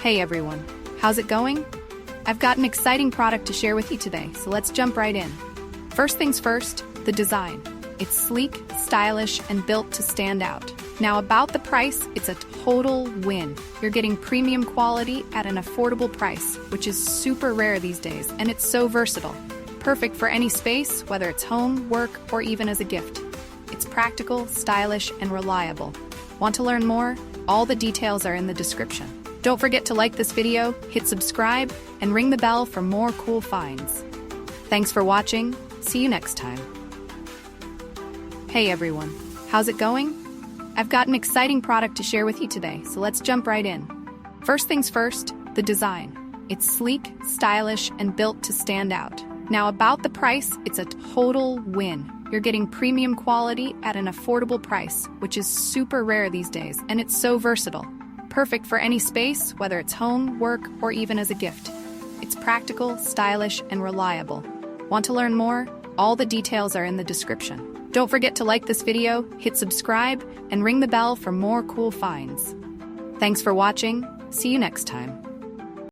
Hey everyone, how's it going? I've got an exciting product to share with you today, so let's jump right in. First things first, the design. It's sleek, stylish, and built to stand out. Now about the price, it's a total win. You're getting premium quality at an affordable price, which is super rare these days, and it's so versatile. Perfect for any space, whether it's home, work, or even as a gift. It's practical, stylish, and reliable. Want to learn more? All the details are in the description. Don't forget to like this video, hit subscribe, and ring the bell for more cool finds. Thanks for watching. See you next time. Hey everyone, how's it going? I've got an exciting product to share with you today, so let's jump right in. First things first, the design. It's sleek, stylish, and built to stand out. Now about the price, it's a total win. You're getting premium quality at an affordable price, which is super rare these days, and it's so versatile. Perfect for any space, whether it's home, work, or even as a gift. It's practical, stylish, and reliable. Want to learn more? All the details are in the description. Don't forget to like this video, hit subscribe, and ring the bell for more cool finds. Thanks for watching. See you next time.